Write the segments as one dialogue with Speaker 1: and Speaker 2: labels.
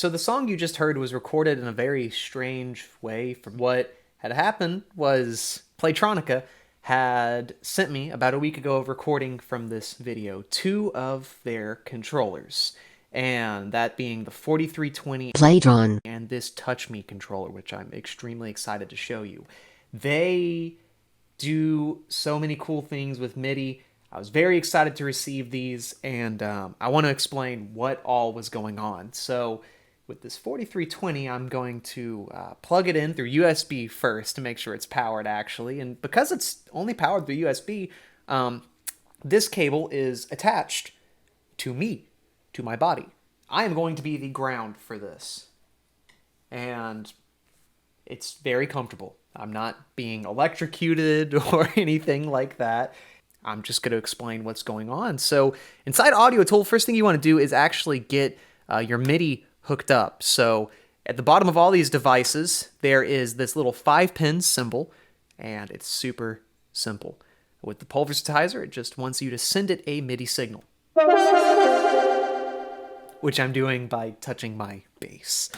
Speaker 1: So the song you just heard was recorded in a very strange way. From what had happened was Playtronica had sent me about a week ago of recording from this video 2 of their controllers, and that being the 4320
Speaker 2: Playtron
Speaker 1: and this Touch Me controller, which I'm extremely excited to show you. They do so many cool things with MIDI. I was very excited to receive these, and I want to explain what all was going on. So with this 4320, I'm going to plug it in through USB first to make sure it's powered actually. And because it's only powered through USB, this cable is attached to me, to my body. I am going to be the ground for this. And it's very comfortable. I'm not being electrocuted or anything like that. I'm just going to explain what's going on. So inside audiotool, first thing you want to do is actually get your MIDI hooked up. So at the bottom of all these devices, there is this little 5-pin symbol, and it's super simple. With the pulveritizer, it just wants you to send it a MIDI signal, which I'm doing by touching my bass.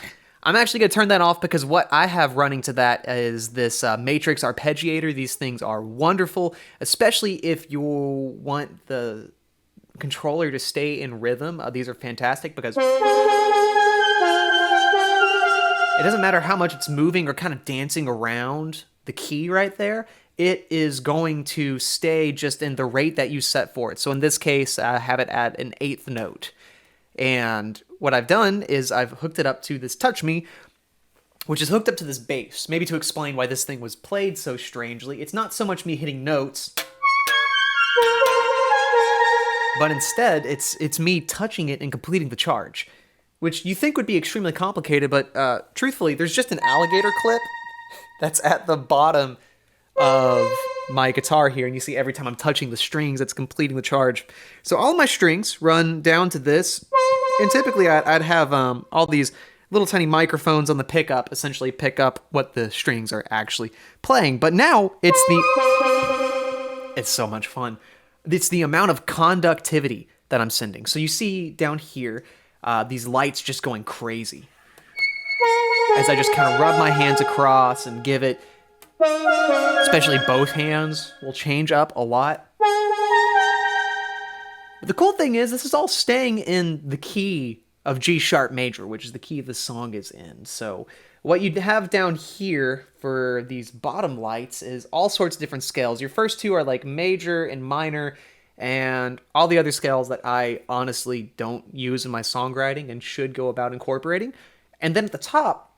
Speaker 1: I'm actually going to turn that off because what I have running to that is this matrix arpeggiator. These things are wonderful, especially if you want the controller to stay in rhythm. These are fantastic because it doesn't matter how much it's moving or kind of dancing around the key right there. It is going to stay just in the rate that you set for it. So in this case, I have it at an 8th note. And what I've done is I've hooked it up to this Touch Me, which is hooked up to this bass. Maybe to explain why this thing was played so strangely. It's not so much me hitting notes, but instead it's me touching it and completing the charge, which you think would be extremely complicated, but truthfully, there's just an alligator clip that's at the bottom of my guitar here, and you see every time I'm touching the strings, it's completing the charge. So all of my strings run down to this, and typically I'd have all these little tiny microphones on the pickup essentially pick up what the strings are actually playing. But now it's so much fun. It's the amount of conductivity that I'm sending. So you see down here these lights just going crazy as I just kind of rub my hands across and give it, especially both hands, will change up a lot. But the cool thing is this is all staying in the key of G sharp major, which is the key the song is in. So what you have down here for these bottom lights is all sorts of different scales. Your first 2 are like major and minor, and all the other scales that I honestly don't use in my songwriting and should go about incorporating. And then at the top,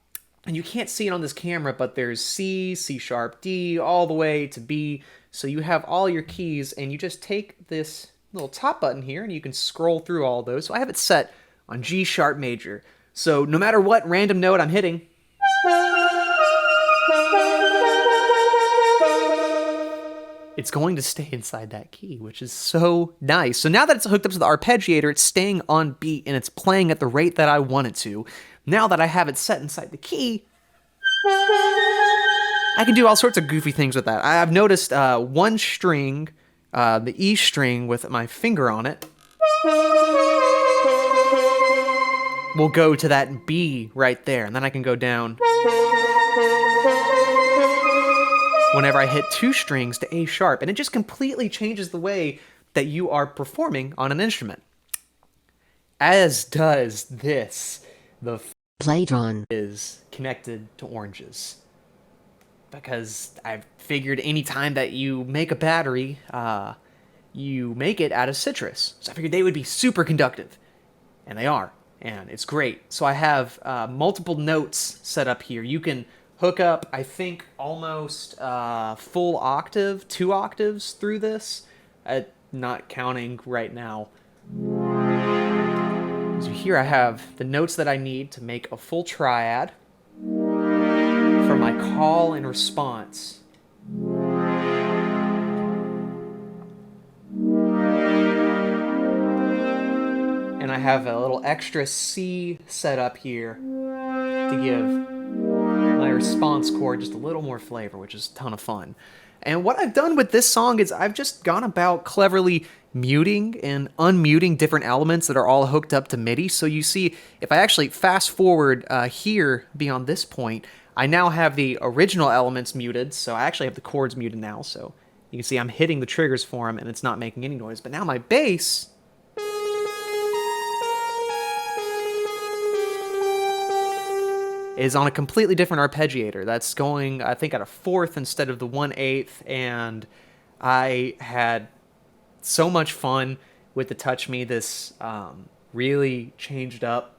Speaker 1: and you can't see it on this camera, but there's C, C sharp, D, all the way to B. So you have all your keys, and you just take this little top button here, and you can scroll through all those. So I have it set on G sharp major. So no matter what random note I'm hitting, it's going to stay inside that key, which is so nice. So now that it's hooked up to the arpeggiator, it's staying on beat, and it's playing at the rate that I want it to. Now that I have it set inside the key, I can do all sorts of goofy things with that. I've noticed one string, the E string with my finger on it, will go to that B right there, and then I can go down whenever I hit 2 strings to A sharp, and it just completely changes the way that you are performing on an instrument. As does this. The
Speaker 2: Playtron
Speaker 1: is connected to oranges, because I've figured any time that you make a battery, you make it out of citrus. So I figured they would be super conductive, and they are, and it's great. So I have multiple notes set up here. You can hook up, I think, almost full octave, 2 octaves through this, not counting right now. So here I have the notes that I need to make a full triad for my call and response. And I have a little extra C set up here to give my response chord just a little more flavor, which is a ton of fun. And what I've done with this song is I've just gone about cleverly muting and unmuting different elements that are all hooked up to MIDI. So you see, if I actually fast forward here beyond this point, I now have the original elements muted. So I actually have the chords muted now. So you can see I'm hitting the triggers for them and it's not making any noise. But now my bass is on a completely different arpeggiator. That's going, I think, at a fourth instead of the 1/8, and I had so much fun with the Touch Me. This really changed up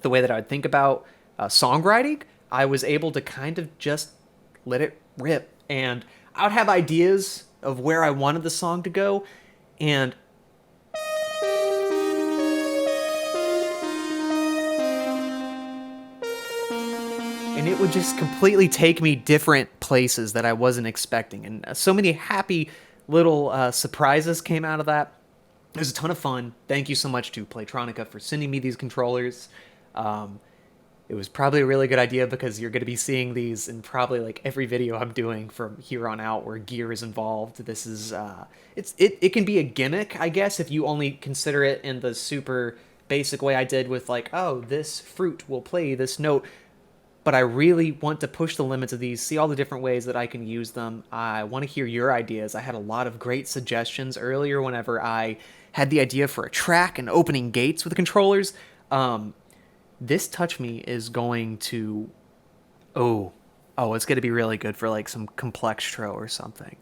Speaker 1: the way that I would think about songwriting. I was able to kind of just let it rip, and I would have ideas of where I wanted the song to go, and it would just completely take me different places that I wasn't expecting. And so many happy little surprises came out of that. It was a ton of fun. Thank you so much to Playtronica for sending me these controllers. It was probably a really good idea because you're going to be seeing these in probably like every video I'm doing from here on out where gear is involved. This is it can be a gimmick, I guess, if you only consider it in the super basic way I did with like, oh, this fruit will play this note. But I really want to push the limits of these, see all the different ways that I can use them. I want to hear your ideas. I had a lot of great suggestions earlier whenever I had the idea for a track and opening gates with the controllers. This Touch Me is going to... Oh, it's going to be really good for like some complextro or something.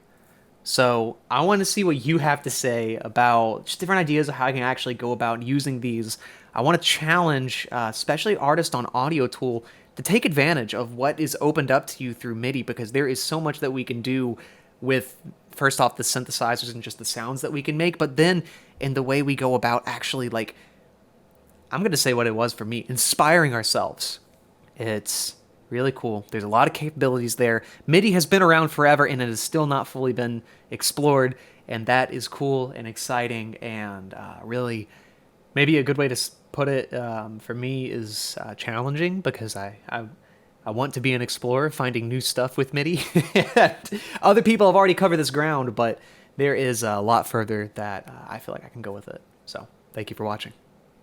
Speaker 1: So I want to see what you have to say about just different ideas of how I can actually go about using these. I want to challenge, especially artists on audiotool, to take advantage of what is opened up to you through MIDI, because there is so much that we can do with, first off, the synthesizers and just the sounds that we can make, but then in the way we go about actually, like, I'm going to say what it was for me, inspiring ourselves. It's really cool. There's a lot of capabilities there. MIDI has been around forever, and it has still not fully been explored, and that is cool and exciting, and really maybe a good way to put it for me is challenging, because I want to be an explorer, finding new stuff with MIDI. Other people have already covered this ground, but there is a lot further that I feel like I can go with it. So thank you for watching.